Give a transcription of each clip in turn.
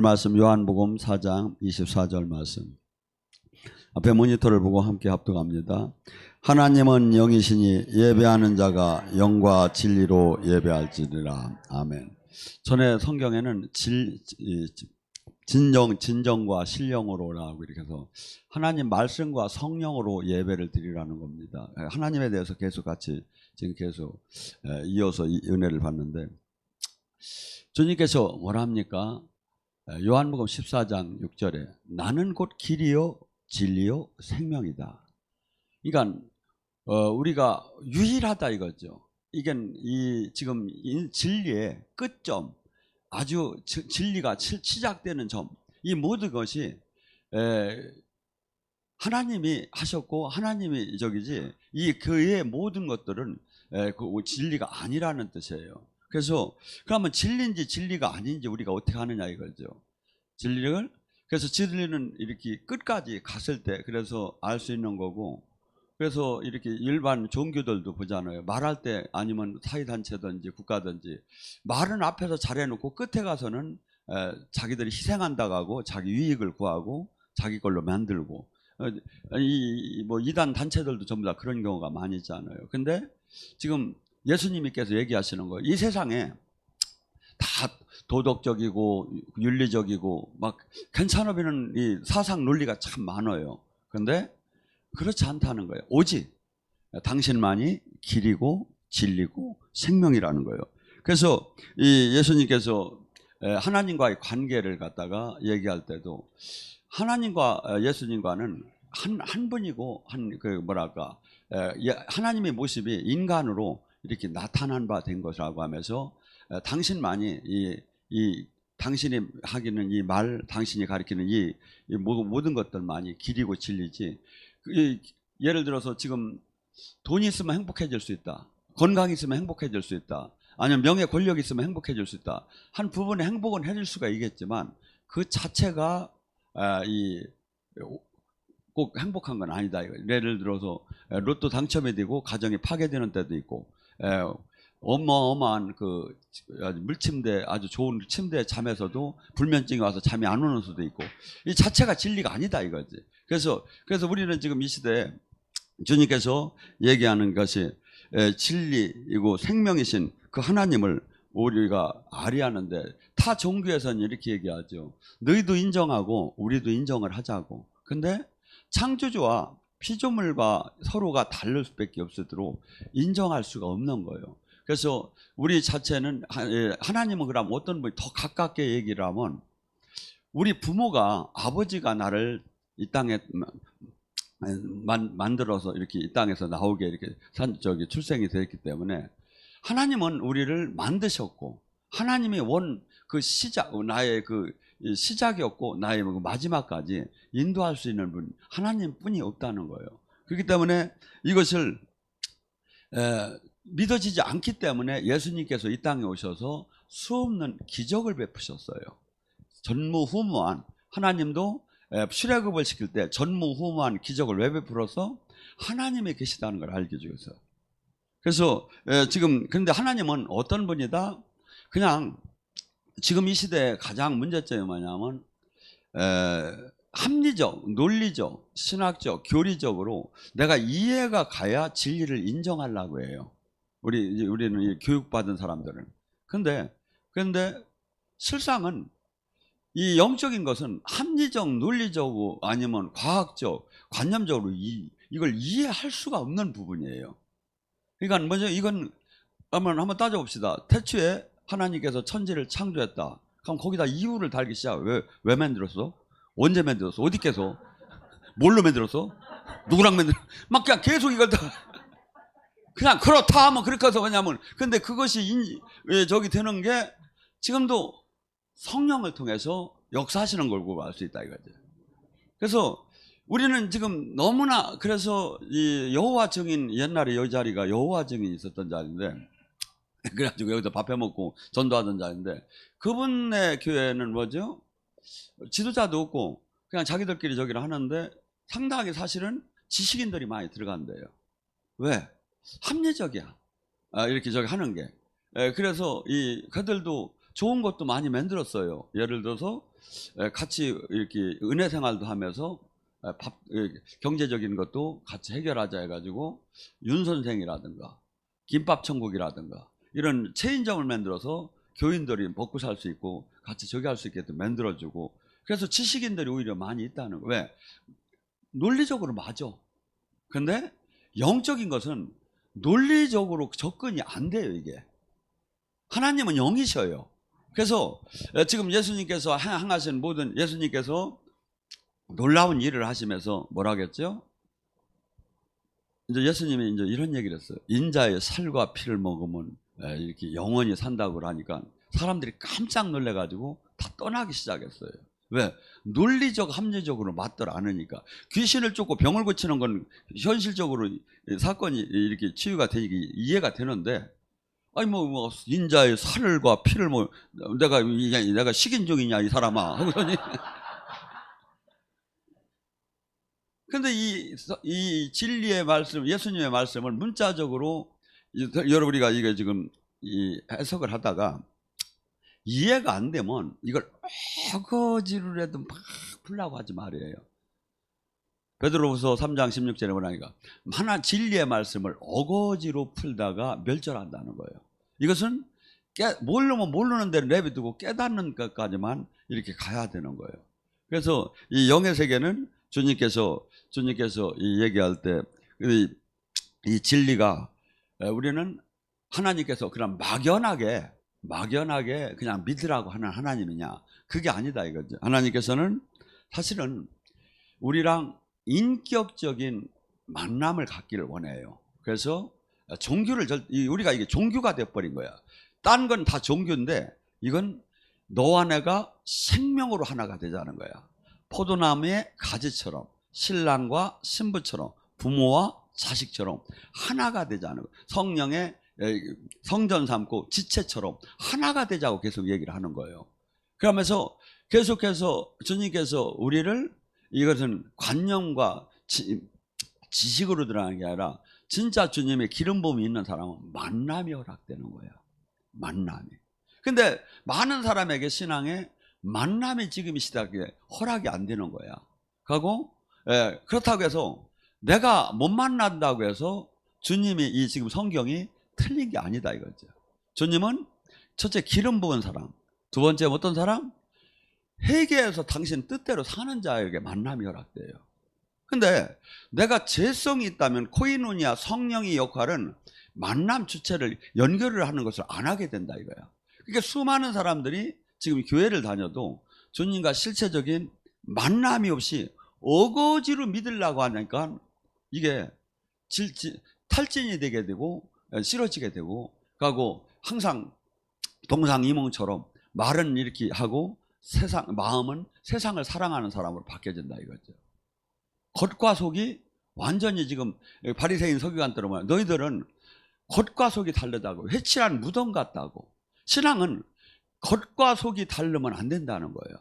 말씀 요한복음 4장 24절 말씀. 앞에 모니터를 보고 함께 합독합니다. 하나님은 영이시니 예배하는 자가 영과 진리로 예배할지니라. 아멘. 전에 성경에는 진정과 신령으로라고 이렇게 해서 하나님 말씀과 성령으로 예배를 드리라는 겁니다. 하나님에 대해서 계속 같이 지금 계속 이어서 이 은혜를 받는데, 주님께서 뭐라 합니까? 요한복음 14장 6절에 나는 곧 길이요 진리요 생명이다. 그러니까 우리가 유일하다 이거죠. 이게 지금 진리의 끝점, 아주 진리가 시작되는 점, 이 모든 것이 하나님이 하셨고 하나님이 저기지, 그의 모든 것들은 그 진리가 아니라는 뜻이에요. 그래서 그러면 진리인지 진리가 아닌지 우리가 어떻게 하느냐 이거죠. 진리를, 그래서 진리는 이렇게 끝까지 갔을 때 그래서 알 수 있는 거고, 그래서 이렇게 일반 종교들도 보잖아요. 말할 때, 아니면 사회단체든지 국가든지 말은 앞에서 잘해놓고 끝에 가서는 자기들이 희생한다고 하고 자기 유익을 구하고 자기 걸로 만들고, 뭐 이단 단체들도 전부 다 그런 경우가 많이 있잖아요. 근데 지금 예수님께서 얘기하시는 거예요. 이 세상에 다 도덕적이고 윤리적이고 막 괜찮아 보이는 이 사상 논리가 참 많아요. 근데 그렇지 않다는 거예요. 오직 당신만이 길이고 진리고 생명이라는 거예요. 그래서 이 예수님께서 하나님과의 관계를 갖다가 얘기할 때도 하나님과 예수님과는 한 분이고, 하나님의 모습이 인간으로 이렇게 나타난 바 된 것이라고 하면서 당신만이 당신이 하기는 이 말, 당신이 가리키는 이 모든 것들만이 길이고 진리지. 예를 들어서 지금 돈이 있으면 행복해질 수 있다, 건강이 있으면 행복해질 수 있다, 아니면 명예 권력이 있으면 행복해질 수 있다. 한 부분의 행복은 해줄 수가 있겠지만 그 자체가 꼭 행복한 건 아니다. 예를 들어서 로또 당첨이 되고 가정이 파괴되는 때도 있고, 어마어마한 그 물침대, 아주 좋은 침대에 잠에서도 불면증이 와서 잠이 안 오는 수도 있고, 이 자체가 진리가 아니다 이거지. 그래서 우리는 지금 이 시대에 주님께서 얘기하는 것이 진리이고 생명이신 그 하나님을 우리가 아리하는데, 타 종교에서는 이렇게 얘기하죠. 너희도 인정하고 우리도 인정을 하자고. 근데 창조주와 피조물과 서로가 다를 수밖에 없으도록 인정할 수가 없는 거예요. 그래서 우리 자체는, 하나님은 그럼 어떤 분이 더 가깝게 얘기를 하면, 우리 부모가, 아버지가 나를 이 땅에 만들어서 이렇게 이 땅에서 나오게 이렇게 출생이 되었기 때문에 하나님은 우리를 만드셨고, 하나님이 그 시작, 나의 그 시작이었고 나의 마지막까지 인도할 수 있는 분, 하나님뿐이 없다는 거예요. 그렇기 때문에 이것을 믿어지지 않기 때문에 예수님께서 이 땅에 오셔서 수없는 기적을 베푸셨어요. 전무후무한, 하나님도 출애굽을 시킬 때 전무후무한 기적을 왜 베풀어서? 하나님이 계시다는 걸 알게 해주겠어요. 그래서 지금, 그런데 하나님은 어떤 분이다? 그냥 지금 이 시대에 가장 문제점이 뭐냐면 합리적, 논리적, 신학적, 교리적으로 내가 이해가 가야 진리를 인정하려고 해요. 우리는 교육받은 사람들은. 그런데 실상은 이 영적인 것은 합리적, 논리적으로 아니면 과학적, 관념적으로 이걸 이해할 수가 없는 부분이에요. 그러니까 먼저 이건 한번 따져봅시다. 태초에 하나님께서 천지를 창조했다. 그럼 거기다 이유를 달기 시작. 왜 만들었어? 언제 만들었어? 어디께서? 뭘로 만들었어? 누구랑 만들었어? 막 그냥 계속 이걸 다 그냥 그렇다 하면 그렇게 해서 그냐면, 근데 그것이 저기 되는 게 지금도 성령을 통해서 역사하시는 걸 알 수 있다 이거죠. 그래서 우리는 지금 너무나, 그래서 이 여호와 증인, 옛날에 이 자리가 여호와 증인이 있었던 자리인데, 그래가지고 여기서 밥 해먹고 전도하던 자인데, 그분의 교회는 뭐죠? 지도자도 없고 그냥 자기들끼리 저기를 하는데 상당히 사실은 지식인들이 많이 들어간대요. 왜? 합리적이야. 이렇게 저기 하는 게. 그래서 그들도 좋은 것도 많이 만들었어요. 예를 들어서 같이 이렇게 은혜 생활도 하면서 경제적인 것도 같이 해결하자 해가지고 윤 선생이라든가 김밥 천국이라든가 이런 체인점을 만들어서 교인들이 먹고 살 수 있고 같이 저기 할 수 있게 만들어주고, 그래서 지식인들이 오히려 많이 있다는 거예요. 왜? 논리적으로 맞아. 근데 영적인 것은 논리적으로 접근이 안 돼요. 이게 하나님은 영이셔요. 그래서 지금 예수님께서 행하신 모든, 예수님께서 놀라운 일을 하시면서 뭐라 하겠죠? 이제 예수님이 이제 이런 얘기를 했어요. 인자의 살과 피를 먹으면 이렇게 영원히 산다고 하니까 사람들이 깜짝 놀래가지고 다 떠나기 시작했어요. 왜? 논리적 합리적으로 맞들 않으니까. 귀신을 쫓고 병을 고치는 건 현실적으로 사건이 이렇게 치유가 되니까 이해가 되는데, 아니 뭐 인자의 살과 피를 뭐 내가 식인종이냐 이 사람아 하고서니. 근데 이 진리의 말씀, 예수님의 말씀을 문자적으로 여러분이가 이게 지금 이 해석을 하다가 이해가 안 되면 이걸 어거지로라도 막 풀라고 하지 말이에요. 베드로후서 3장 16절에 뭐라니까, 하나 진리의 말씀을 어거지로 풀다가 멸절한다는 거예요. 이것은 모르면 모르는 대로 내비두고 깨닫는 것까지만 이렇게 가야 되는 거예요. 그래서 이 영의 세계는 주님께서 이 얘기할 때 이 진리가, 우리는 하나님께서 그냥 막연하게 그냥 믿으라고 하는 하나님이냐, 그게 아니다 이거죠. 하나님께서는 사실은 우리랑 인격적인 만남을 갖기를 원해요. 그래서 종교를 우리가 이게 종교가 돼버린 거야. 딴 건 다 종교인데 이건 너와 내가 생명으로 하나가 되자는 거야. 포도나무의 가지처럼, 신랑과 신부처럼, 부모와 자식처럼 하나가 되자는 거야. 성령의 성전 삼고 지체처럼 하나가 되자고 계속 얘기를 하는 거예요. 그러면서 계속해서 주님께서 우리를 이것은 관념과 지식으로 들어가는 게 아니라 진짜 주님의 기름 부음이 있는 사람은 만남이 허락되는 거예요. 만남이. 근데 많은 사람에게 신앙에 만남이 지금 이 시대에 허락이 안 되는 거야. 하고 그렇다고 해서 내가 못 만난다고 해서 주님이 이 지금 성경이 틀린 게 아니다 이거죠. 주님은 첫째 기름 부은 사람, 두 번째 어떤 사람? 회개해서 당신 뜻대로 사는 자에게 만남이 허락돼요. 근데 내가 죄성이 있다면 코이노니아 성령의 역할은 만남 주체를 연결을 하는 것을 안 하게 된다 이거야. 그러니까 수많은 사람들이 지금 교회를 다녀도 주님과 실체적인 만남이 없이 어거지로 믿으려고 하니까 이게 탈진이 되게 되고 싫어지게 되고, 가고 항상 동상이몽처럼 말은 이렇게 하고 마음은 세상을 사랑하는 사람으로 바뀌어진다 이거죠. 겉과 속이 완전히 지금 바리새인 서기관들은 뭐야, 너희들은 겉과 속이 다르다고, 회칠한 무덤 같다고. 신앙은 겉과 속이 다르면 안 된다는 거예요.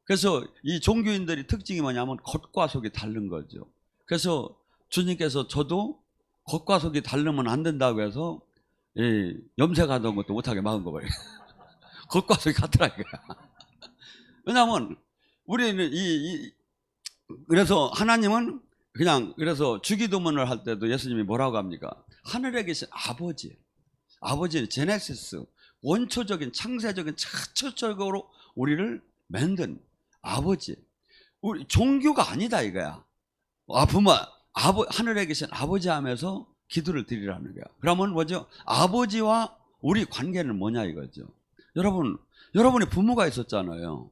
그래서 이 종교인들의 특징이 뭐냐면 겉과 속이 다른 거죠. 그래서 주님께서 저도 겉과 속이 다르면 안 된다고 해서 염색하던 것도 못하게 막은 거예요. 겉과 속이 같으라 이거야. 왜냐하면 우리는 그래서 하나님은 그냥, 그래서 주기도문을 할 때도 예수님이 뭐라고 합니까? 하늘에 계신 아버지는 제네시스, 원초적인 창세적인 차초적으로 우리를 만든 아버지. 우리 종교가 아니다 이거야. 하늘에 계신 아버지 하면서 기도를 드리라는 거야. 그러면 뭐죠? 아버지와 우리 관계는 뭐냐 이거죠. 여러분이 부모가 있었잖아요.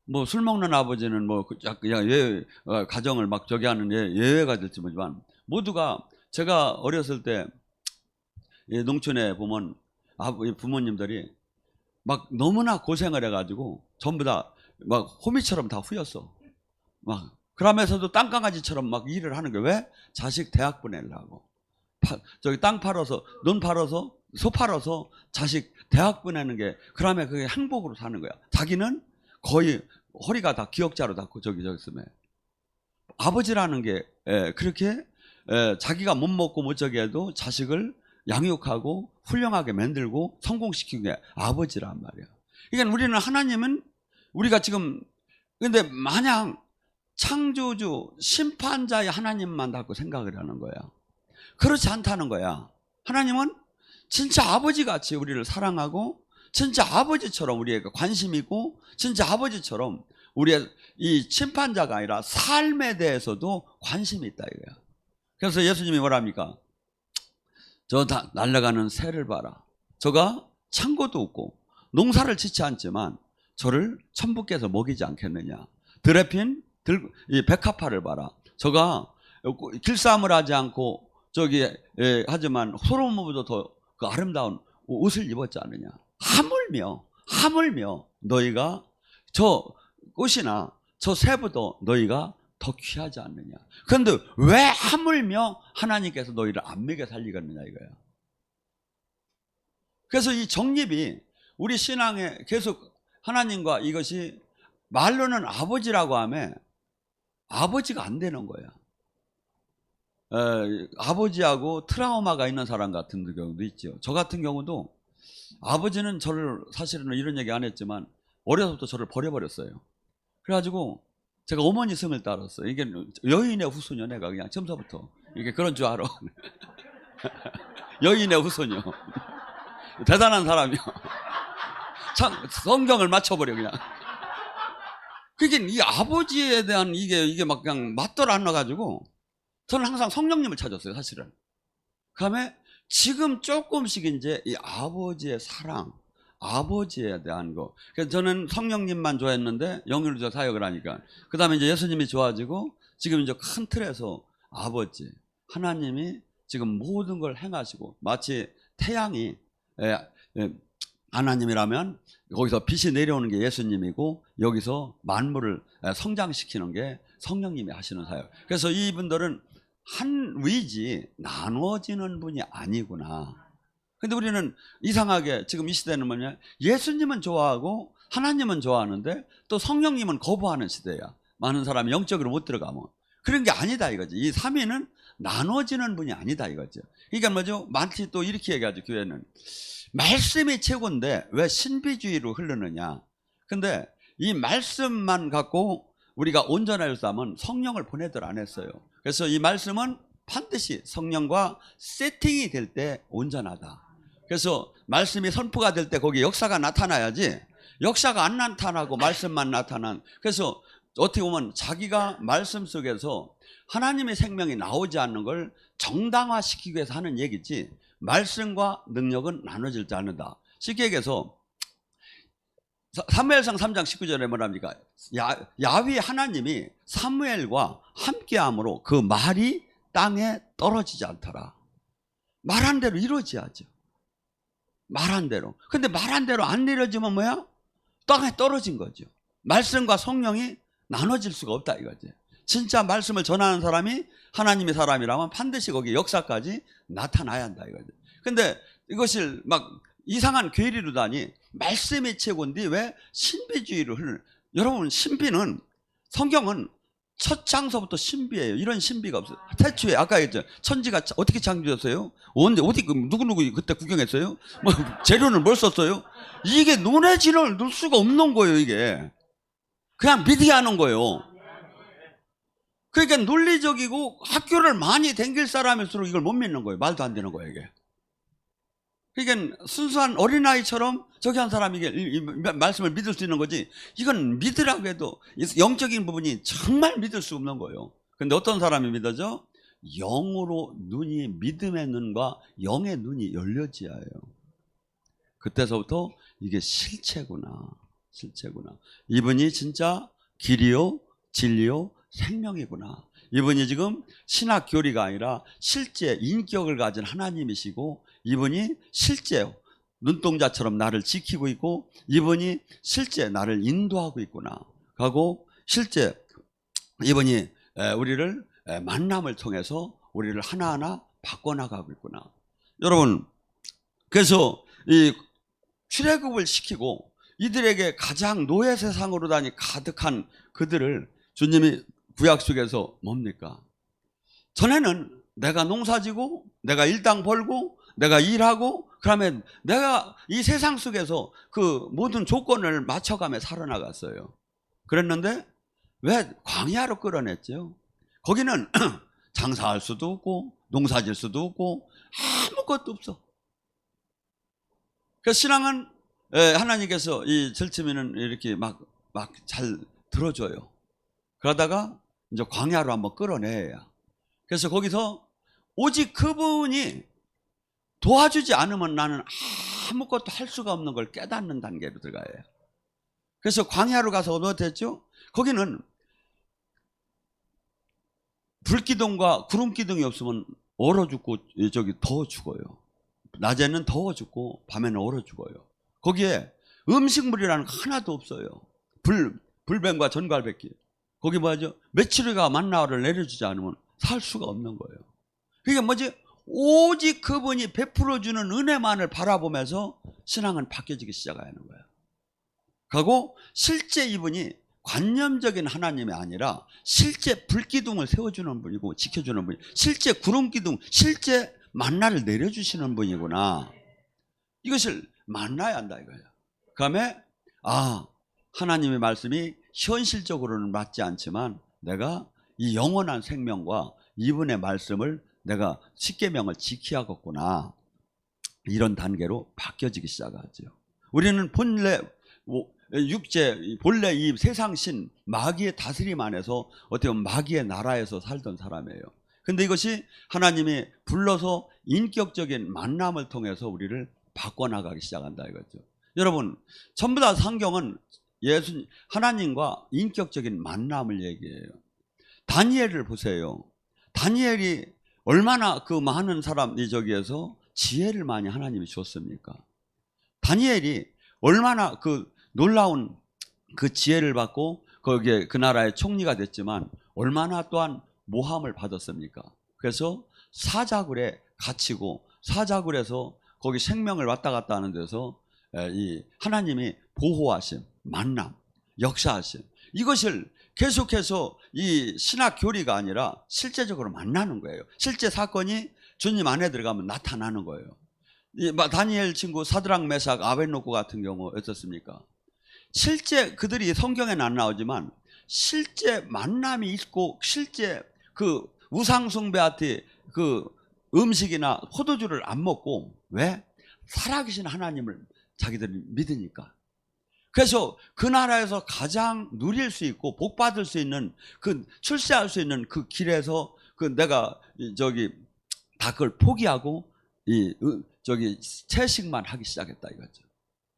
뭐 술 먹는 아버지는 뭐 그냥 가정을 막 저기 하는 예외가 될지 모르지만, 모두가, 제가 어렸을 때 농촌에 보면 부모님들이 막 너무나 고생을 해가지고 전부 다 막 호미처럼 다 후였어. 막 그러면서도 땅강아지처럼 막 일을 하는 게 왜? 자식 대학 보내려고. 저기 땅 팔아서, 논 팔아서, 소 팔아서 자식 대학 보내는 게, 그러면 그게 행복으로 사는 거야. 자기는 거의 허리가 다 기역자로 닿고 저기 있으면, 아버지라는 게 그렇게 자기가 못 먹고 못 저기 해도 자식을 양육하고 훌륭하게 만들고 성공시키는 게 아버지란 말이야. 그러니까 우리는 하나님은 우리가 지금 근데 마냥 창조주 심판자의 하나님만 갖고 생각을 하는 거야. 그렇지 않다는 거야. 하나님은 진짜 아버지같이 우리를 사랑하고 진짜 아버지처럼 우리에게 관심 있고 진짜 아버지처럼 우리의 이 심판자가 아니라 삶에 대해서도 관심이 있다 이거야. 그래서 예수님이 뭐랍니까? 저 날아가는 새를 봐라. 저가 창고도 없고 농사를 짓지 않지만 저를 천부께서 먹이지 않겠느냐. 드레핀 이 백합화를 봐라. 저가 길쌈을 하지 않고 하지만 솔로몬보다 더 그 아름다운 옷을 입었지 않느냐. 하물며 너희가 저 꽃이나 저 새보다 너희가 더 귀하지 않느냐. 그런데 왜 하물며 하나님께서 너희를 안 먹여 살리겠느냐 이거야. 그래서 이 정립이 우리 신앙에 계속 하나님과 이것이 말로는 아버지라고 하면 아버지가 안 되는 거야. 아버지하고 트라우마가 있는 사람 같은 경우도 있죠. 저 같은 경우도 아버지는 저를 사실은 이런 얘기 안 했지만 어려서부터 저를 버려버렸어요. 그래가지고 제가 어머니 성을 따랐어요. 이게 여인의 후손이요. 내가 그냥 처음서부터 이게 그런 줄 알아. 여인의 후손이요. 대단한 사람이요. 참 성경을 맞춰버려 그냥. 그게 이 아버지에 대한 이게 막 그냥 맞돌아 안 나가지고 저는 항상 성령님을 찾았어요, 사실은. 그 다음에 지금 조금씩 이제 이 아버지의 사랑, 아버지에 대한 거. 그래서 저는 성령님만 좋아했는데 영유자 사역을 하니까. 그 다음에 이제 예수님이 좋아지고 지금 이제 큰 틀에서 아버지, 하나님이 지금 모든 걸 행하시고 마치 태양이 하나님이라면 거기서 빛이 내려오는 게 예수님이고 여기서 만물을 성장시키는 게 성령님이 하시는 사역. 그래서 이분들은 한 위지 나눠지는 분이 아니구나. 근데 우리는 이상하게 지금 이 시대는 뭐냐, 예수님은 좋아하고 하나님은 좋아하는데 또 성령님은 거부하는 시대야. 많은 사람이 영적으로 못 들어가면. 그런 게 아니다 이거지. 이 삼위는 나눠지는 분이 아니다 이거죠. 그러니까 뭐죠? 많이 또 이렇게 얘기하죠. 교회는 말씀이 최고인데 왜 신비주의로 흐르느냐. 근데 이 말씀만 갖고 우리가 온전할 수 하면 성령을 보내들 안 했어요. 그래서 이 말씀은 반드시 성령과 세팅이 될 때 온전하다. 그래서 말씀이 선포가 될 때 거기 역사가 나타나야지, 역사가 안 나타나고 말씀만 나타난. 그래서 어떻게 보면 자기가 말씀 속에서 하나님의 생명이 나오지 않는 걸 정당화시키기 위해서 하는 얘기지, 말씀과 능력은 나눠질지 않는다. 쉽게 얘기해서 사무엘상 3장 19절에 뭐랍니까? 야훼 하나님이 사무엘과 함께함으로 그 말이 땅에 떨어지지 않더라. 말한 대로 이루어져야죠. 말한 대로. 근데 말한 대로 안 이루어지면 뭐야? 땅에 떨어진 거죠. 말씀과 성령이 나눠질 수가 없다 이거지. 진짜 말씀을 전하는 사람이 하나님의 사람이라면 반드시 거기 역사까지 나타나야 한다 이거지. 근데 이것을 막 이상한 괴리로다니 말씀이 최고인데 왜 신비주의로 여러분, 신비는, 성경은 첫 장서부터 신비예요. 이런 신비가 없어요. 태초에 아까 얘기했죠. 천지가 어떻게 창조됐어요? 언제 어디 누구 그때 구경했어요? 뭐 재료는 뭘 썼어요? 이게 눈에 진을 넣을 수가 없는 거예요. 이게 그냥 믿어야 하는 거예요. 그러니까 논리적이고 학교를 많이 댕길 사람일수록 이걸 못 믿는 거예요. 말도 안 되는 거예요 이게. 그러니까 순수한 어린아이처럼 저기 한 사람이 이 말씀을 믿을 수 있는 거지, 이건 믿으라고 해도 영적인 부분이 정말 믿을 수 없는 거예요. 근데 어떤 사람이 믿어져? 영으로 눈이, 믿음의 눈과 영의 눈이 열려져야 해요. 그때서부터 이게 실체구나. 이분이 진짜 길이요 진리요 생명이구나. 이분이 지금 신학 교리가 아니라 실제 인격을 가진 하나님이시고, 이분이 실제 눈동자처럼 나를 지키고 있고, 이분이 실제 나를 인도하고 있구나 하고, 실제 이분이 우리를 만남을 통해서 우리를 하나하나 바꿔나가고 있구나. 여러분, 그래서 이 출애굽을 시키고 이들에게 가장 노예 세상으로 다니 가득한 그들을 주님이 구약 속에서 뭡니까? 전에는 내가 농사지고 내가 일당 벌고 내가 일하고 그러면 내가 이 세상 속에서 그 모든 조건을 맞춰가며 살아나갔어요. 그랬는데 왜 광야로 끌어냈죠? 거기는 장사할 수도 없고 농사질 수도 없고 아무것도 없어. 그래서 신앙은 하나님께서 이 절치면은 이렇게 막 잘 들어줘요. 그러다가 이제 광야로 한번 끌어내야. 그래서 거기서 오직 그분이 도와주지 않으면 나는 아무것도 할 수가 없는 걸 깨닫는 단계로 들어가야 해요. 그래서 광야로 가서 어떻게 했죠? 거기는 불기둥과 구름기둥이 없으면 얼어 죽고 저기 더워 죽어요. 낮에는 더워 죽고 밤에는 얼어 죽어요. 거기에 음식물이라는 거 하나도 없어요. 불뱀과 전갈백기. 거기 뭐죠? 며칠이가 만나를 내려주지 않으면 살 수가 없는 거예요. 그게 뭐지? 오직 그분이 베풀어주는 은혜만을 바라보면서 신앙은 바뀌어지기 시작하는 거예요. 그리고 실제 이분이 관념적인 하나님이 아니라 실제 불기둥을 세워주는 분이고 지켜주는 분이, 실제 구름기둥, 실제 만나를 내려주시는 분이구나. 이것을 만나야 한다 이거예요. 그 다음에 하나님의 말씀이 현실적으로는 맞지 않지만 내가 이 영원한 생명과 이분의 말씀을 내가 십계명을 지켜야겠구나. 이런 단계로 바뀌어지기 시작하죠. 우리는 본래 이 세상신 마귀의 다스림 안에서 어떻게 보면 마귀의 나라에서 살던 사람이에요. 근데 이것이 하나님이 불러서 인격적인 만남을 통해서 우리를 바꿔나가기 시작한다 이거죠. 여러분, 전부 다 성경은 하나님과 인격적인 만남을 얘기해요. 다니엘을 보세요. 다니엘이 얼마나 그 많은 사람이 저기에서 지혜를 많이 하나님이 줬습니까? 다니엘이 얼마나 그 놀라운 그 지혜를 받고 거기에 그 나라의 총리가 됐지만 얼마나 또한 모함을 받았습니까? 그래서 사자굴에 갇히고 사자굴에서 거기 생명을 왔다 갔다 하는 데서 이 하나님이 보호하심, 만남, 역사하심, 이것을 계속해서 이 신학 교리가 아니라 실제적으로 만나는 거예요. 실제 사건이 주님 안에 들어가면 나타나는 거예요. 이 다니엘 친구 사드락 메삭 아벳노고 같은 경우 어떻습니까? 실제 그들이 성경에는 안 나오지만 실제 만남이 있고 실제 그 우상숭배한테 그 음식이나 포도주를 안 먹고, 왜? 살아계신 하나님을 자기들이 믿으니까. 그래서 그 나라에서 가장 누릴 수 있고 복 받을 수 있는 그 출세할 수 있는 그 길에서 그 내가 저기 다 그걸 포기하고 채식만 하기 시작했다 이거죠.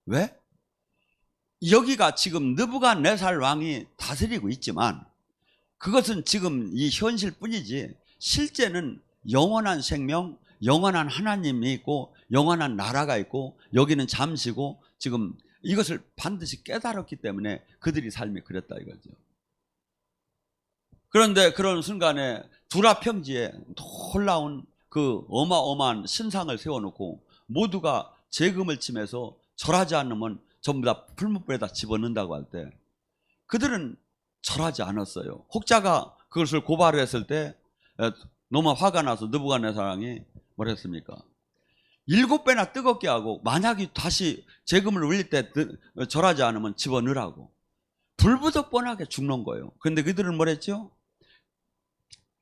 왜? 여기가 지금 느부갓네살 왕이 다스리고 있지만 그것은 지금 이 현실뿐이지 실제는 영원한 생명, 영원한 하나님이 있고 영원한 나라가 있고 여기는 잠시고, 지금 이것을 반드시 깨달았기 때문에 그들이 삶이 그랬다 이거죠. 그런데 그런 순간에 두라 평지에 놀라운 그 어마어마한 신상을 세워놓고 모두가 재금을 치면서 절하지 않으면 전부 다 풀무불에다 집어넣는다고 할 때 그들은 절하지 않았어요. 혹자가 그것을 고발했을 때 너무 화가 나서 느부갓네살 왕이 뭐랬습니까? 7배나 뜨겁게 하고 만약에 다시 재금을 올릴 때 절하지 않으면 집어넣으라고 불부덕 뻔하게 죽는 거예요. 그런데 그들은 뭐랬죠?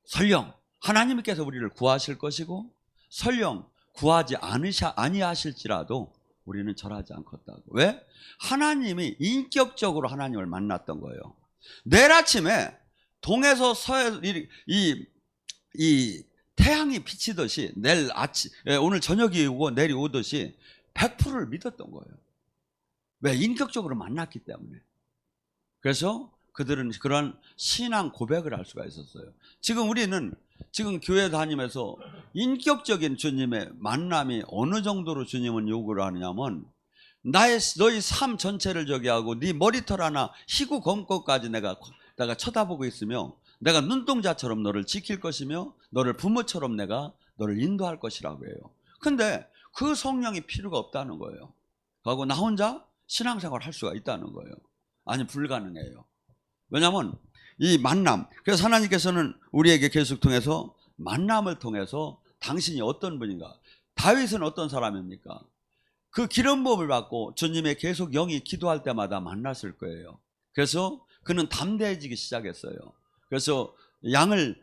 설령 하나님께서 우리를 구하실 것이고 설령 구하지 아니하실지라도 우리는 절하지 않겠다고. 왜? 하나님이 인격적으로 하나님을 만났던 거예요. 내일 아침에 동에서 서에 이 태양이 비치듯이 내일 아침, 오늘 저녁이 오고 내일이 오듯이 100%를 믿었던 거예요. 왜? 인격적으로 만났기 때문에. 그래서 그들은 그런 신앙 고백을 할 수가 있었어요. 지금 우리는 지금 교회 다니면서 인격적인 주님의 만남이 어느 정도로 주님은 요구를 하느냐면 너희 삶 전체를 저기 하고 네 머리털 하나 희구 검거까지 내가 쳐다보고 있으며 내가 눈동자처럼 너를 지킬 것이며 너를 부모처럼 내가 너를 인도할 것이라고 해요. 근데 그 성령이 필요가 없다는 거예요. 그리고 나 혼자 신앙생활을 할 수가 있다는 거예요. 아니, 불가능해요. 왜냐하면 이 만남, 그래서 하나님께서는 우리에게 계속 통해서 만남을 통해서 당신이 어떤 분인가, 다윗은 어떤 사람입니까? 그 기름 부음을 받고 주님의 계속 영이 기도할 때마다 만났을 거예요. 그래서 그는 담대해지기 시작했어요. 그래서 양을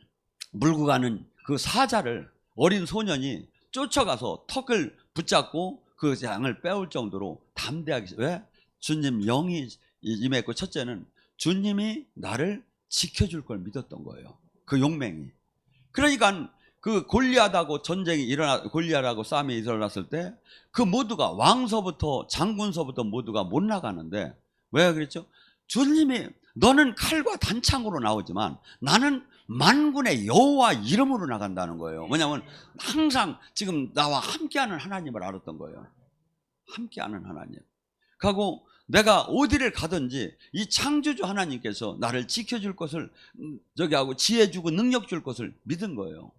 물고 가는 그 사자를 어린 소년이 쫓아가서 턱을 붙잡고 그 양을 빼올 정도로 담대하게. 왜? 주님 영이 임했고, 첫째는 주님이 나를 지켜줄 걸 믿었던 거예요. 그 용맹이. 그러니까 그 골리앗하고 전쟁이 골리앗하고 싸움이 일어났을 때 그 모두가 왕서부터 장군서부터 모두가 못 나가는데, 왜 그랬죠? 주님이 너는 칼과 단창으로 나오지만 나는 만군의 여호와 이름으로 나간다는 거예요. 뭐냐면 항상 지금 나와 함께하는 하나님을 알았던 거예요. 함께하는 하나님. 그리고 내가 어디를 가든지 이 창조주 하나님께서 나를 지켜줄 것을 하고 지혜 주고 능력 줄 것을 믿은 거예요.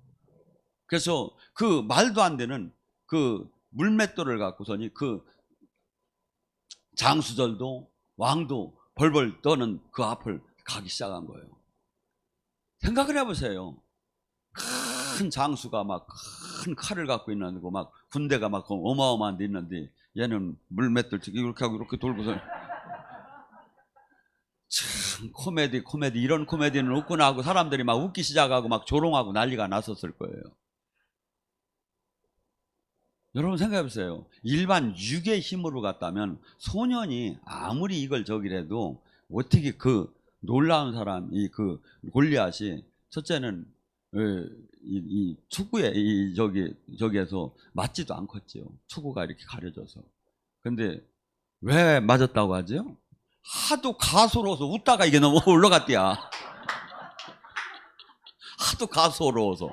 그래서 그 말도 안 되는 그 물맷돌을 갖고서니 그 장수들도 왕도 벌벌 떠는 그 앞을 가기 시작한 거예요. 생각을 해보세요. 큰 장수가 막 큰 칼을 갖고 있는 거, 막 군대가 막 어마어마한 데 있는데 얘는 물맷돌 이렇게 하고 이렇게 돌고서. 참 코미디 이런 코미디는 없구나 하고 사람들이 막 웃기 시작하고 막 조롱하고 난리가 났었을 거예요. 여러분 생각해보세요. 일반 육의 힘으로 갔다면 소년이 아무리 이걸 저기래도 어떻게 그 놀라운 사람, 그 골리앗이, 첫째는 이 투구에 저기에서 맞지도 않겠죠. 투구가 이렇게 가려져서. 근데 왜 맞았다고 하죠? 하도 가소로워서 웃다가 이게 너무 올라갔대야. 하도 가소로워서.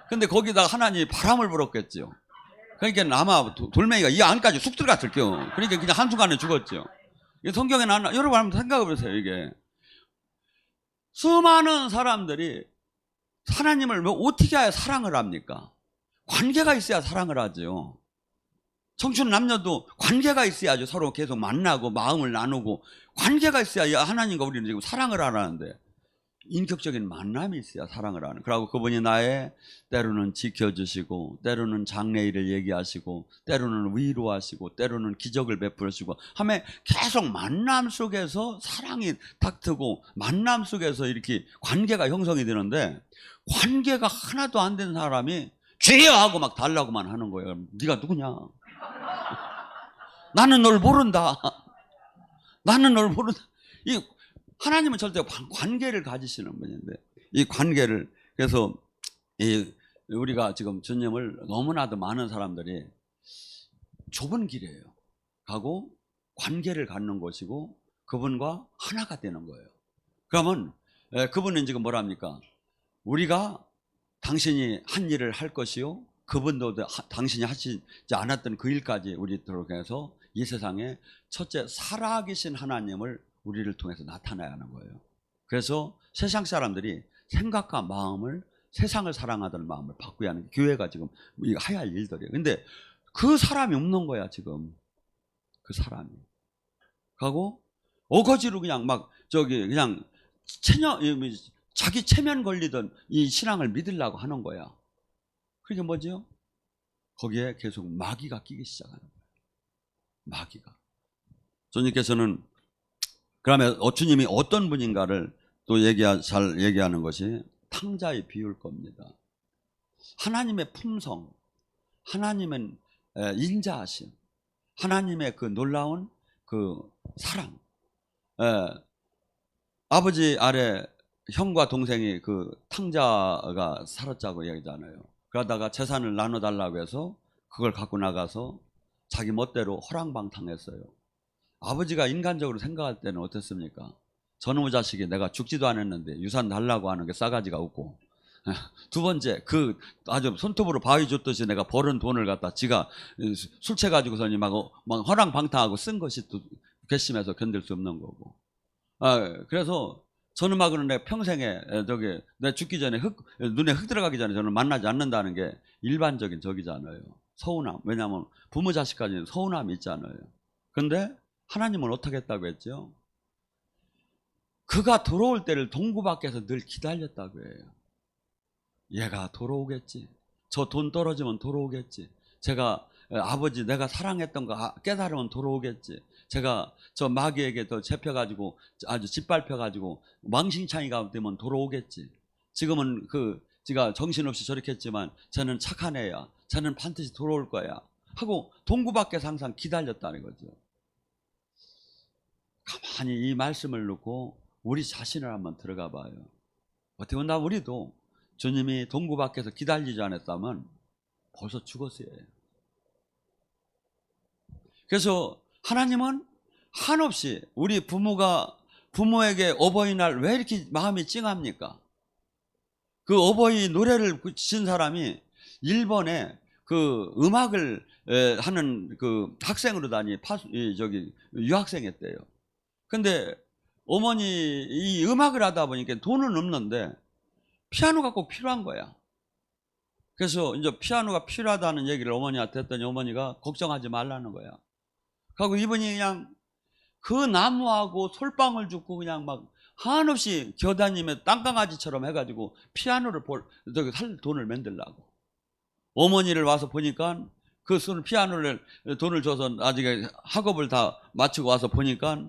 근데 거기다가 하나님이 바람을 불었겠죠. 그러니까 아마 돌멩이가 이 안까지 쑥 들어갔을 거요. 그러니까 그냥 한순간에 죽었죠. 성경에 나와. 여러분 한번 생각해 보세요. 이게 수많은 사람들이 하나님을 어떻게 해야 사랑을 합니까? 관계가 있어야 사랑을 하죠. 청춘 남녀도 관계가 있어야죠. 서로 계속 만나고 마음을 나누고 관계가 있어야 하나님과 우리는 지금 사랑을 하라는데, 인격적인 만남이 있어야 사랑을 하는. 그러고 그분이 나의 때로는 지켜주시고, 때로는 장래일을 얘기하시고, 때로는 위로하시고, 때로는 기적을 베푸시고 하며 계속 만남 속에서 사랑이 닥트고 만남 속에서 이렇게 관계가 형성이 되는데, 관계가 하나도 안 된 사람이 죄야 하고 막 달라고만 하는 거예요. 네가 누구냐? 나는 널 모른다. 나는 널 모른다. 이 하나님은 절대 관계를 가지시는 분인데, 이 관계를, 그래서 우리가 지금 주님을 너무나도 많은 사람들이 좁은 길이에요. 가고 관계를 갖는 것이고 그분과 하나가 되는 거예요. 그러면 그분은 지금 뭐랍니까? 우리가 당신이 한 일을 할 것이요, 그분도 당신이 하시지 않았던 그 일까지 우리들에게 해서 이 세상에 첫째 살아계신 하나님을 우리를 통해서 나타나야 하는 거예요. 그래서 세상 사람들이 생각과 마음을, 세상을 사랑하던 마음을 바꾸어야 하는 게 교회가 지금 해야 할 일들이에요. 근데 그 사람이 없는 거야 지금. 그 사람이 가고 어거지로 그냥 막 그냥 자기 체면 걸리던 이 신앙을 믿으려고 하는 거야. 그게 뭐죠? 거기에 계속 마귀가 끼기 시작하는 거예요. 마귀가. 주님께서는 그러면 주님이 어떤 분인가를 또 잘 얘기하는 것이 탕자의 비유일 겁니다. 하나님의 품성, 하나님의 인자하심, 하나님의 그 놀라운 그 사랑. 아버지 아래 형과 동생이 그 탕자가 살았자고 얘기하잖아요. 그러다가 재산을 나눠달라고 해서 그걸 갖고 나가서 자기 멋대로 허랑방탕했어요. 아버지가 인간적으로 생각할 때는 어떻습니까? 저놈의 자식이 내가 죽지도 않았는데 유산 달라고 하는 게 싸가지가 없고, 두 번째 그 아주 손톱으로 바위 줬듯이 내가 벌은 돈을 갖다 지가 술 취해가지고서니 막 허랑방탕하고 쓴 것이 또 괘씸해서 견딜 수 없는 거고. 그래서 저놈하고는 내 평생에 내 죽기 전에 눈에 흙 들어가기 전에 저는 만나지 않는다는 게 일반적인 적이잖아요. 서운함. 왜냐하면 부모 자식까지는 서운함이 있잖아요. 근데 하나님은 어떻게 했다고 했죠? 그가 돌아올 때를 동구 밖에서 늘 기다렸다고 해요. 얘가 돌아오겠지. 저 돈 떨어지면 돌아오겠지. 제가 아버지 내가 사랑했던 거 깨달으면 돌아오겠지. 제가 저 마귀에게 더 잡혀가지고 아주 짓밟혀가지고 망신창이가 되면 돌아오겠지. 지금은 제가 정신없이 저렇게 했지만 저는 착한 애야. 저는 반드시 돌아올 거야. 하고 동구 밖에서 항상 기다렸다는 거죠. 가만히 이 말씀을 놓고 우리 자신을 한번 들어가 봐요. 어떻게 보면 우리도 주님이 동구 밖에서 기다리지 않았다면 벌써 죽었어요. 그래서 하나님은 한없이 우리 부모에게 어버이날 왜 이렇게 마음이 찡합니까? 그 어버이 노래를 친 사람이 일본에 그 음악을 하는 그 학생으로 유학생이었대요. 근데 어머니 이 음악을 하다 보니까 돈은 없는데 피아노가 꼭 필요한 거야. 그래서 이제 피아노가 필요하다는 얘기를 어머니한테 했더니 어머니가 걱정하지 말라는 거야. 그리고 이분이 그냥 그 나무하고 솔방울 줍고 그냥 막 한없이 겨다니며 땅강아지처럼 해가지고 피아노를 살 돈을 만들라고. 어머니를 와서 보니까 그 피아노를 돈을 줘서 나중에 학업을 다 마치고 와서 보니까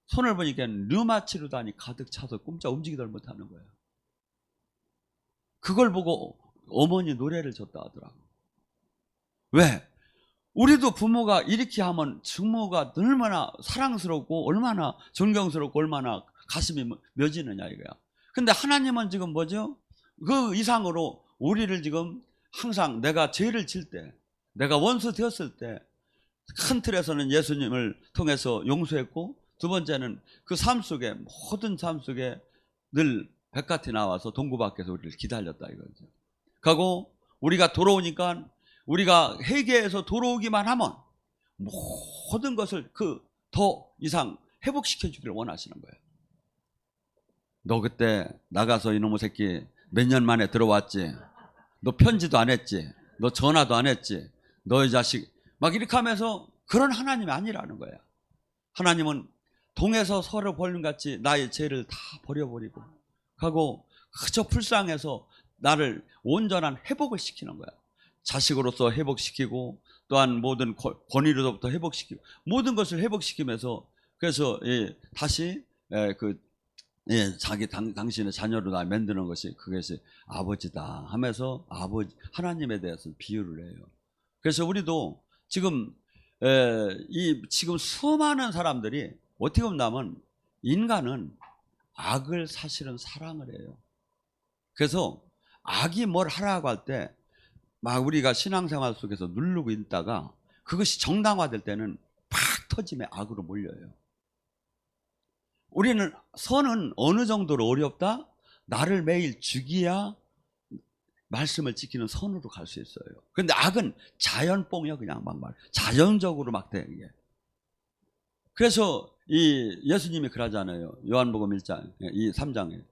손을 보니까 류마티르단이 가득 차서 꼼짝 움직이들 못하는 거예요. 그걸 보고 어머니 노래를 줬다 하더라고. 왜? 우리도 부모가 이렇게 하면 증모가 얼마나 사랑스럽고 얼마나 존경스럽고 얼마나 가슴이 맺이느냐 이거야. 근데 하나님은 지금 뭐죠? 그 이상으로 우리를 지금 항상 내가 죄를 질 때, 내가 원수 되었을 때 큰 틀에서는 예수님을 통해서 용서했고, 두 번째는 그 삶 속에 모든 삶 속에 늘 백같이 나와서 동구 밖에서 우리를 기다렸다 이거죠. 그리고 우리가 돌아오니까 우리가 회개해서 돌아오기만 하면 모든 것을 더 이상 회복시켜 주기를 원하시는 거예요. 너 그때 나가서 이놈의 새끼 몇 년 만에 들어왔지? 너 편지도 안 했지? 너 전화도 안 했지? 너의 자식 막 이렇게 하면서 그런 하나님이 아니라는 거야. 하나님은 동에서 서로 벌림같이 나의 죄를 다 버려버리고 하고 그저 불쌍해서 나를 온전한 회복을 시키는 거야. 자식으로서 회복시키고 또한 모든 권위로부터 회복시키고 모든 것을 회복시키면서 그래서 다시 당신의 자녀로 나 만드는 것이 그것이 아버지다 하면서 하나님에 대해서 비유를 해요. 그래서 우리도 지금 지금 수많은 사람들이 어떻게 보면 인간은 악을 사실은 사랑을 해요. 그래서 악이 뭘 하라고 할 때 막 우리가 신앙생활 속에서 누르고 있다가 그것이 정당화될 때는 팍 터지면 악으로 몰려요. 우리는 선은 어느 정도로 어렵다? 나를 매일 죽이야 말씀을 지키는 선으로 갈 수 있어요. 그런데 악은 자연뽕이야. 그냥 자연적으로 막 돼. 이게. 그래서 예수님이 그러잖아요. 요한복음 1장, 3장에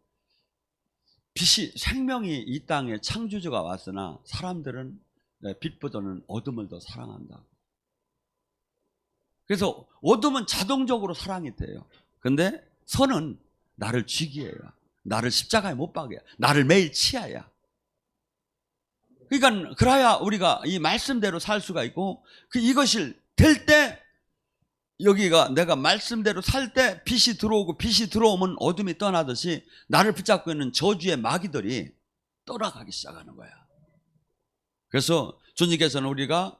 생명이 이 땅에 창조주가 왔으나 사람들은 빛보다는 어둠을 더 사랑한다. 그래서 어둠은 자동적으로 사랑이 돼요. 근데 선은 나를 죽이어야, 나를 십자가에 못 박아야, 나를 매일 치아야. 그러니까 그래야 우리가 이 말씀대로 살 수가 있고 이것을 될 때 여기가 내가 말씀대로 살 때 빛이 들어오고 빛이 들어오면 어둠이 떠나듯이 나를 붙잡고 있는 저주의 마귀들이 떠나가기 시작하는 거야. 그래서 주님께서는 우리가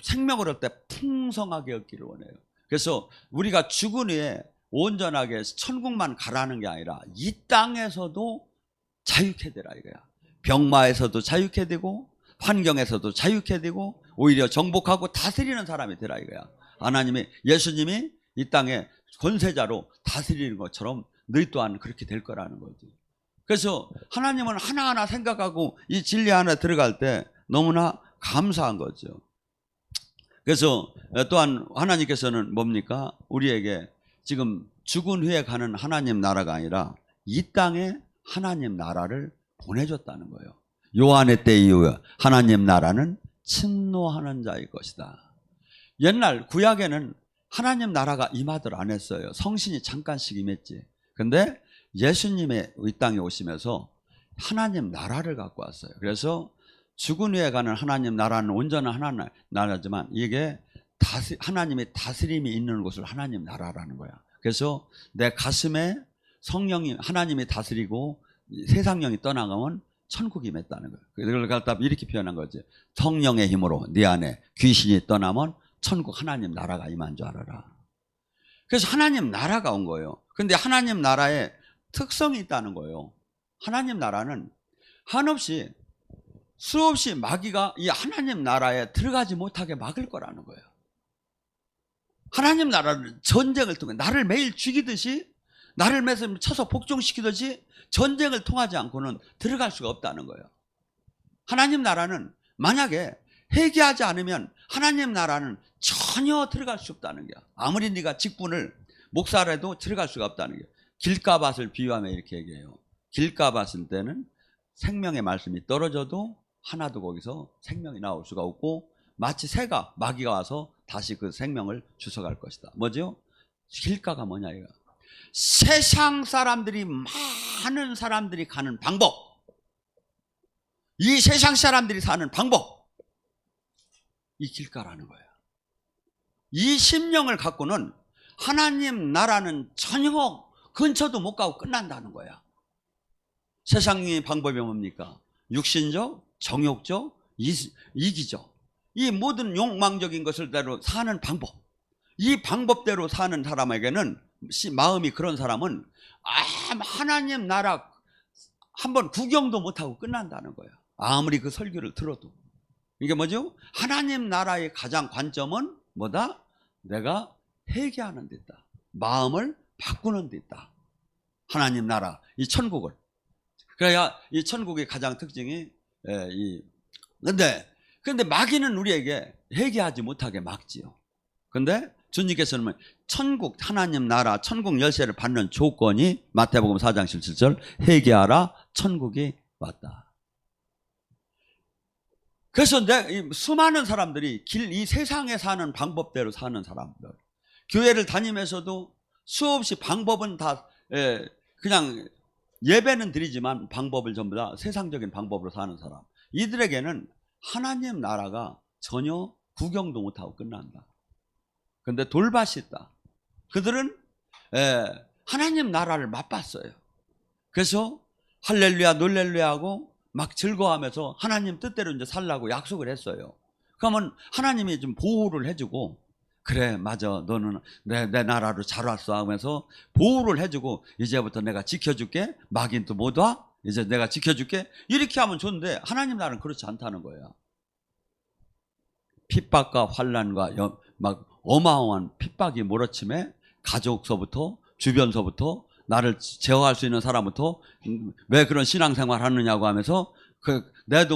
생명을 얻을 때 풍성하게 얻기를 원해요. 그래서 우리가 죽은 후에 온전하게 천국만 가라는 게 아니라 이 땅에서도 자유케 되라 이거야. 병마에서도 자유케 되고 환경에서도 자유케 되고 오히려 정복하고 다스리는 사람이 되라 이거야. 예수님이 이 땅에 권세자로 다스리는 것처럼 너희 또한 그렇게 될 거라는 거지. 그래서 하나님은 하나하나 생각하고 이 진리 안에 들어갈 때 너무나 감사한 거죠. 그래서 또한 하나님께서는 뭡니까? 우리에게 지금 죽은 후에 가는 하나님 나라가 아니라 이 땅에 하나님 나라를 보내줬다는 거예요. 요한의 때 이후에 하나님 나라는 침노하는 자의 것이다. 옛날 구약에는 하나님 나라가 임하들 안 했어요. 성신이 잠깐씩 임했지. 근데 예수님의 이 땅에 오시면서 하나님 나라를 갖고 왔어요. 그래서 죽은 후에 가는 하나님 나라는 온전한 하나님 나라지만 이게 하나님의 다스림이 있는 곳을 하나님 나라라는 거야. 그래서 내 가슴에 성령이 하나님이 다스리고 세상령이 떠나가면 천국이 맺다는 거예요. 그걸 갖다 이렇게 표현한 거지. 성령의 힘으로 네 안에 귀신이 떠나면 천국 하나님 나라가 임한 줄 알아라. 그래서 하나님 나라가 온 거예요. 근데 하나님 나라에 특성이 있다는 거예요. 하나님 나라는 한없이 수없이 마귀가 이 하나님 나라에 들어가지 못하게 막을 거라는 거예요. 하나님 나라는 전쟁을 통해 나를 매일 죽이듯이 나를 매일 쳐서 복종시키듯이 전쟁을 통하지 않고는 들어갈 수가 없다는 거예요. 하나님 나라는 만약에 회개하지 않으면 하나님 나라는 전혀 들어갈 수 없다는 거야. 아무리 네가 직분을 목사라도 들어갈 수가 없다는 거야. 길가밭을 비유하며 이렇게 얘기해요. 길가밭은 때는 생명의 말씀이 떨어져도 하나도 거기서 생명이 나올 수가 없고 마치 새가 마귀가 와서 다시 그 생명을 주워갈 것이다. 뭐죠? 길가가 뭐냐 이거. 세상 사람들이 많은 사람들이 가는 방법, 이 세상 사람들이 사는 방법, 이 길가라는 거예요. 이 심령을 갖고는 하나님 나라는 전혀 근처도 못 가고 끝난다는 거야. 세상의 방법이 뭡니까? 육신적, 정욕적, 이기적, 이 모든 욕망적인 것을대로 사는 방법, 이 방법대로 사는 사람에게는 마음이 그런 사람은 하나님 나라 한번 구경도 못하고 끝난다는 거예요. 아무리 그 설교를 들어도. 이게 뭐죠? 하나님 나라의 가장 관점은 뭐다? 내가 회개하는 데 있다. 마음을 바꾸는 데 있다. 하나님 나라, 이 천국을. 그래야 이 천국의 가장 특징이 근데 마귀는 우리에게 회개하지 못하게 막지요. 근데 주님께서는 천국, 하나님 나라, 천국 열쇠를 받는 조건이 마태복음 4장 17절 회개하라, 천국이 왔다. 그래서 수많은 사람들이 이 세상에 사는 방법대로 사는 사람들, 교회를 다니면서도 수없이 방법은 다 그냥 예배는 드리지만 방법을 전부 다 세상적인 방법으로 사는 사람, 이들에게는 하나님 나라가 전혀 구경도 못하고 끝난다. 근데 돌밭이 있다. 그들은 하나님 나라를 맛봤어요. 그래서 할렐루야 놀렐루야 하고 막 즐거워하면서 하나님 뜻대로 이제 살라고 약속을 했어요. 그러면 하나님이 좀 보호를 해주고, 그래 맞아 너는 내 나라로 잘 왔어 하면서 보호를 해주고, 이제부터 내가 지켜줄게, 마귀는 또 못 와, 이제 내가 지켜줄게, 이렇게 하면 좋은데 하나님 나라는 그렇지 않다는 거예요. 핍박과 환난과 막 어마어마한 핍박이 몰아침에 가족서부터 주변서부터 나를 제어할 수 있는 사람부터 왜 그런 신앙생활 하느냐고 하면서 내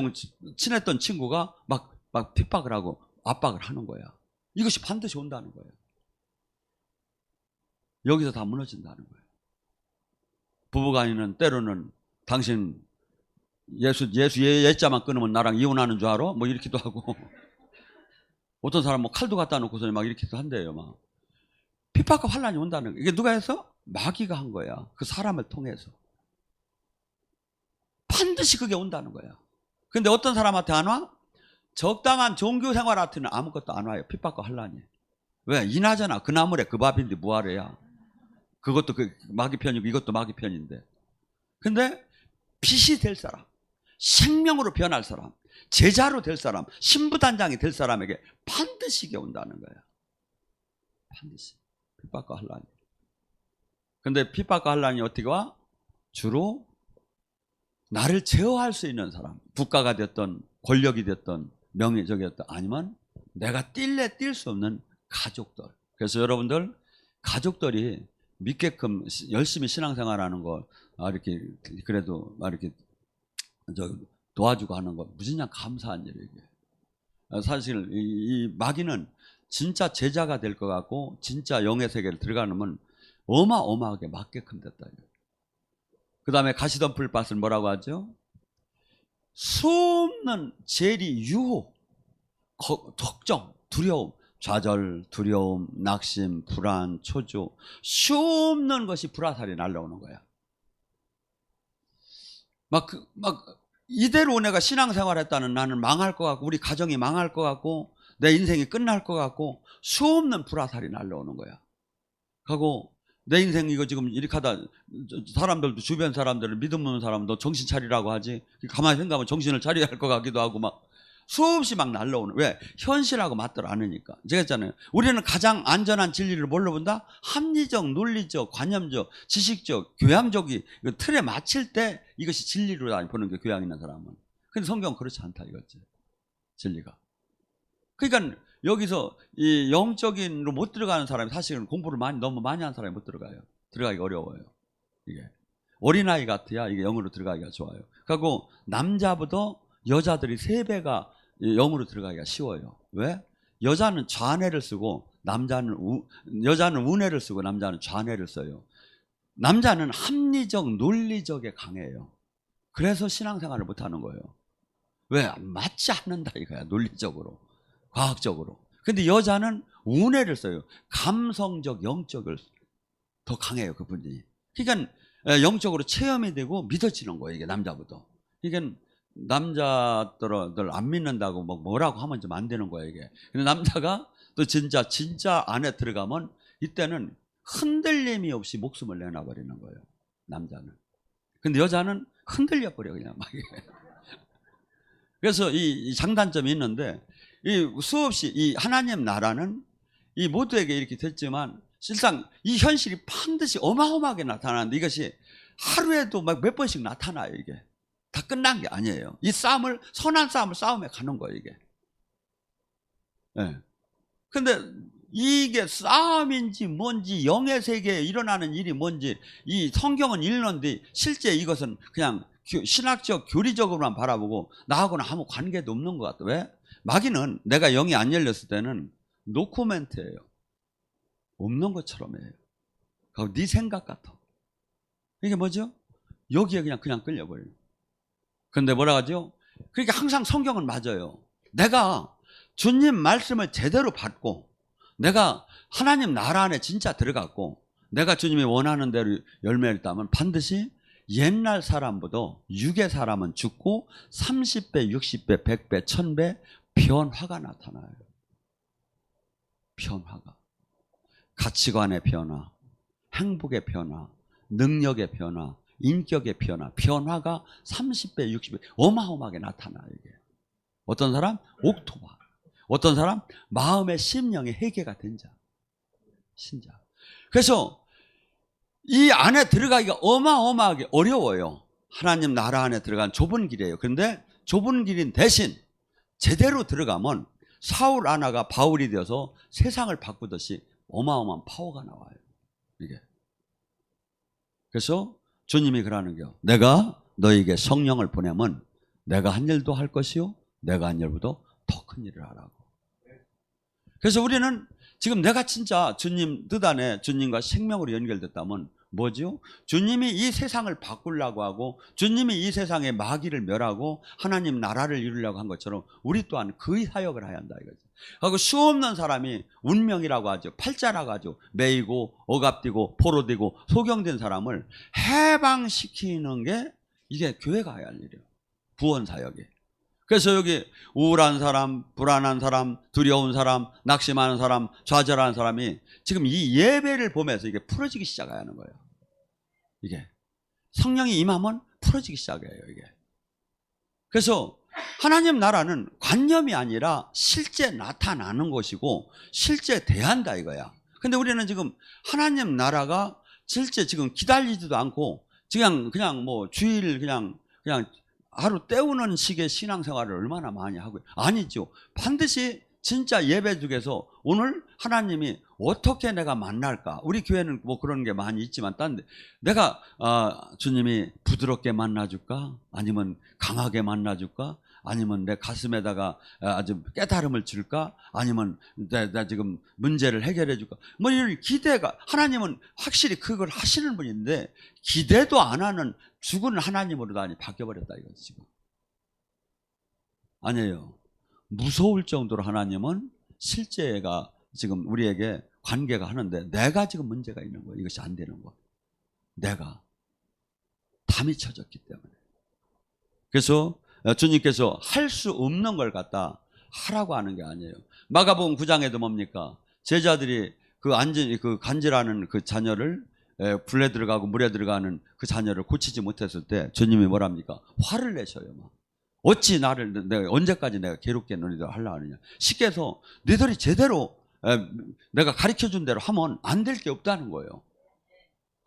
친했던 친구가 막 핍박을 하고 압박을 하는 거야. 이것이 반드시 온다는 거예요. 여기서 다 무너진다는 거예요. 부부간에는 때로는 당신 예수 예자만 끊으면 나랑 이혼하는 줄 알아? 뭐 이렇게도 하고 어떤 사람 뭐 칼도 갖다 놓고서 막 이렇게도 한대요. 막 핍박과 환난이 온다는 거예요. 이게 누가 해서? 마귀가 한 거야. 그 사람을 통해서. 반드시 그게 온다는 거야. 근데 어떤 사람한테 안 와? 적당한 종교 생활한테는 아무것도 안 와요. 핍박과 환난이. 왜? 인하잖아. 그 나물에 그 밥인데 뭐하래야. 그것도 그 마귀 편이고 이것도 마귀 편인데. 근데 빛이 될 사람, 생명으로 변할 사람, 제자로 될 사람, 신부단장이 될 사람에게 반드시 이게 온다는 거야. 반드시. 핍박과 환난이. 근데 핍박과 환난이 어떻게 와? 주로 나를 제어할 수 있는 사람, 국가가 됐던 권력이 됐던 명예적이었던, 아니면 내가 뛸래 뛸 수 없는 가족들. 그래서 여러분들 가족들이 믿게끔 열심히 신앙생활하는 거 이렇게 그래도 이렇게 도와주고 하는 거 무진장 감사한 일이에요. 사실 이 마귀는 진짜 제자가 될 것 같고 진짜 영의 세계를 들어가면 어마어마하게 맞게끔 됐다. 그 다음에 가시던 풀밭을 뭐라고 하죠? 수없는 재리, 유혹, 걱정, 두려움, 좌절, 두려움, 낙심, 불안, 초조, 수없는 것이 불화살이 날라오는 거야. 막 이대로 내가 신앙생활 했다는 나는 망할 것 같고 우리 가정이 망할 것 같고 내 인생이 끝날 것 같고 수없는 불화살이 날라오는 거야. 하고 내 인생 이거 지금 이렇게 하다 사람들도 주변 사람들을 믿음 없는 사람도 정신 차리라고 하지 가만히 생각하면 정신을 차려야 할 것 같기도 하고 막 수없이 막 날라오는 왜? 현실하고 맞들 않으니까. 제가 했잖아요. 우리는 가장 안전한 진리를 뭘로 본다? 합리적, 논리적, 관념적, 지식적, 교양적이 틀에 맞힐 때 이것이 진리로 보는 게 교양 있는 사람은. 근데 성경은 그렇지 않다 이거지. 진리가. 그러니까 여기서 이 영적인으로 못 들어가는 사람이 사실은 공부를 너무 많이 한 사람이 못 들어가요. 들어가기 어려워요. 이게 어린아이 같아야 이게 영으로 들어가기가 좋아요. 그리고 남자보다 여자들이 3배가 영으로 들어가기가 쉬워요. 왜? 여자는 좌뇌를 쓰고 여자는 우뇌를 쓰고 남자는 좌뇌를 써요. 남자는 합리적, 논리적에 강해요. 그래서 신앙생활을 못하는 거예요. 왜? 맞지 않는다 이거야. 논리적으로, 과학적으로. 근데 여자는 우뇌를 써요. 감성적, 영적을 더 강해요. 그분이. 그러니까 영적으로 체험이 되고 믿어지는 거예요. 이게 남자보다. 그러니까 남자들 안 믿는다고 뭐라고 하면 좀 안 되는 거예요, 이게. 근데 남자가 또 진짜 안에 들어가면 이때는 흔들림이 없이 목숨을 내놔버리는 거예요, 남자는. 근데 여자는 흔들려버려, 그냥 막. 그래서 이 장단점이 있는데, 이 수없이 이 하나님 나라는 이 모두에게 이렇게 됐지만, 실상 이 현실이 반드시 어마어마하게 나타나는데 이것이 하루에도 막 몇 번씩 나타나요, 이게. 다 끝난 게 아니에요. 이 싸움을, 선한 싸움을 싸움에 가는 거예요, 이게. 예. 근데 이게 싸움인지 뭔지 영의 세계에 일어나는 일이 뭔지 이 성경은 읽는데 실제 이것은 그냥 신학적 교리적으로만 바라보고 나하고는 아무 관계도 없는 것 같아. 왜? 마귀는 내가 영이 안 열렸을 때는 노코멘트예요. 없는 것처럼 해요. 그리고 네 생각 같아. 이게 뭐죠? 여기에 그냥 끌려버려요. 근데 뭐라 하죠? 그러니까 항상 성경은 맞아요. 내가 주님 말씀을 제대로 받고 내가 하나님 나라 안에 진짜 들어갔고 내가 주님이 원하는 대로 열매를 따면 반드시 옛날 사람보다 육의 사람은 죽고 30배, 60배, 100배, 1000배 변화가 나타나요. 변화가. 가치관의 변화, 행복의 변화, 능력의 변화, 인격의 변화가 30배, 60배 어마어마하게 나타나요. 이게. 어떤 사람? 옥토바. 어떤 사람? 마음의 심령의 회개가 된 자. 신자. 그래서 이 안에 들어가기가 어마어마하게 어려워요. 하나님 나라 안에 들어간 좁은 길이에요. 그런데 좁은 길인 대신 제대로 들어가면 사울 하나가 바울이 되어서 세상을 바꾸듯이 어마어마한 파워가 나와요. 이게. 그래서 주님이 그러는 겨. 내가 너에게 성령을 보내면 내가 한 일도 할 것이요 내가 한 일보다 더 큰 일을 하라고. 그래서 우리는 지금 내가 진짜 주님 뜻 안에 주님과 생명으로 연결됐다면 뭐죠? 주님이 이 세상을 바꾸려고 하고 주님이 이 세상의 마귀를 멸하고 하나님 나라를 이루려고 한 것처럼 우리 또한 그 사역을 해야 한다 이거죠. 하고 수없는 사람이 운명이라고 하죠. 팔자라고 하죠. 매이고 억압되고 포로되고 소경된 사람을 해방시키는 게 이게 교회가 해야 할 일이에요. 구원 사역이. 그래서 여기 우울한 사람, 불안한 사람, 두려운 사람, 낙심하는 사람, 좌절하는 사람이 지금 이 예배를 보면서 이게 풀어지기 시작하는 거예요. 이게 성령이 임하면 풀어지기 시작해요. 이게. 그래서 하나님 나라는 관념이 아니라 실제 나타나는 것이고 실제 대한다 이거야. 근데 우리는 지금 하나님 나라가 실제 지금 기다리지도 않고 그냥 뭐 주일 그냥 하루 때우는 식의 신앙생활을 얼마나 많이 하고요. 아니죠. 반드시 진짜 예배 중에서 오늘 하나님이 어떻게 내가 만날까? 우리 교회는 뭐 그런 게 많이 있지만 딴 데 내가 주님이 부드럽게 만나줄까? 아니면 강하게 만나줄까? 아니면 내 가슴에다가 아주 깨달음을 줄까? 아니면 나 지금 문제를 해결해 줄까? 뭐 이런 기대가 하나님은 확실히 그걸 하시는 분인데 기대도 안 하는 죽은 하나님으로 많이 바뀌어버렸다 이거지 지금. 아니에요. 무서울 정도로 하나님은 실제가 지금 우리에게 관계가 하는데 내가 지금 문제가 있는 거예요. 이것이 안 되는 거. 내가 담이 쳐졌기 때문에. 그래서 주님께서 할 수 없는 걸 갖다 하라고 하는 게 아니에요. 마가복음 9장에도 뭡니까? 제자들이 그 간질하는 그 자녀를 불에 들어가고 물에 들어가는 그 자녀를 고치지 못했을 때 주님이 뭐랍니까? 화를 내셔요. 막. 어찌 내가 언제까지 내가 괴롭게 너희들 하려 하느냐. 쉽게 해서 너희들이 제대로 내가 가르쳐준 대로 하면 안 될 게 없다는 거예요.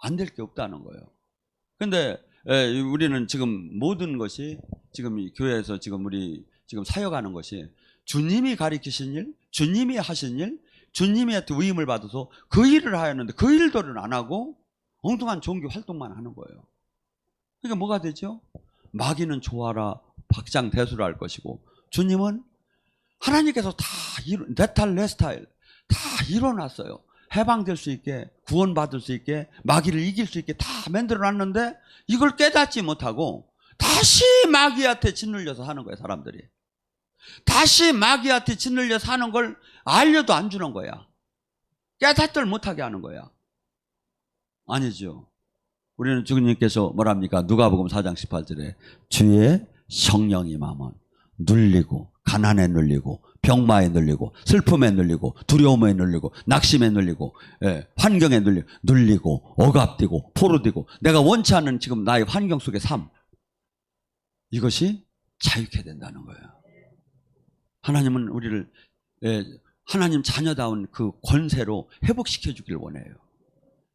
안 될 게 없다는 거예요. 근데 우리는 지금 모든 것이 지금 이 교회에서 지금 우리 지금 사역하는 것이 주님이 가르치신 일, 주님이 하신 일, 주님한테 위임을 받아서 그 일을 하였는데 그 일들은 안 하고 엉뚱한 종교 활동만 하는 거예요. 그러니까 뭐가 되죠? 마귀는 좋아라 박장대소를 할 것이고 주님은 하나님께서 다 내 탈 내 스타일 다 이뤄놨어요. 해방될 수 있게 구원받을 수 있게 마귀를 이길 수 있게 다 만들어놨는데 이걸 깨닫지 못하고 다시 마귀한테 짓눌려서 하는 거예요. 사람들이 다시 마귀한테 짓눌려서 하는 걸 알려도 안 주는 거야. 깨닫들 못하게 하는 거야. 아니죠. 우리는 주님께서 뭐랍니까? 누가복음 4장 18절에 주의 성령이 임하면 눌리고 가난에 눌리고 병마에 눌리고 슬픔에 눌리고 두려움에 눌리고 낙심에 눌리고 환경에 눌리고 억압되고 포로되고 내가 원치 않는 지금 나의 환경 속의 삶 이것이 자유케 된다는 거예요. 하나님은 우리를 하나님 자녀다운 그 권세로 회복시켜 주길 원해요.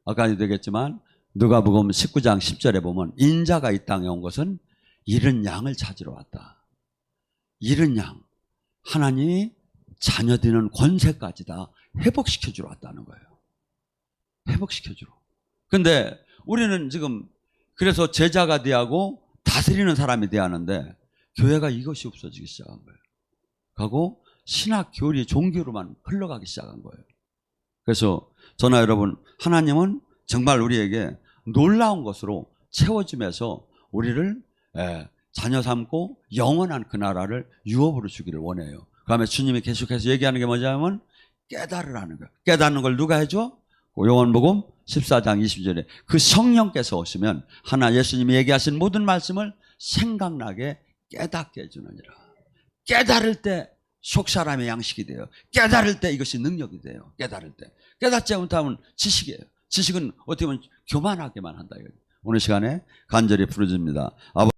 아까도 되겠지만 누가복음 19장 10절에 보면 인자가 이 땅에 온 것은 잃은 양을 찾으러 왔다. 잃은 양 하나님이 자녀 되는 권세까지 다 회복시켜 주러 왔다는 거예요. 회복시켜 주러. 근데 우리는 지금 그래서 제자가 되고 다스리는 사람이 돼야 하는데 교회가 이것이 없어지기 시작한 거예요. 하고 신학 교리 종교로만 흘러가기 시작한 거예요. 그래서 저나 여러분 하나님은 정말 우리에게 놀라운 것으로 채워주면서 우리를 자녀 삼고 영원한 그 나라를 유업으로 주기를 원해요. 그 다음에 주님이 계속해서 얘기하는 게 뭐냐면 깨달으라는 거예요. 깨닫는 걸 누가 해줘? 요한복음 14장 20절에 그 성령께서 오시면 하나 예수님이 얘기하신 모든 말씀을 생각나게 깨닫게 해주느니라. 깨달을 때 속사람의 양식이 돼요. 깨달을 때 이것이 능력이 돼요. 깨달을 때. 깨닫지 못하면 지식이에요. 지식은 어떻게 보면 교만하게만 한다. 오늘 시간에 간절히 부르짖습니다.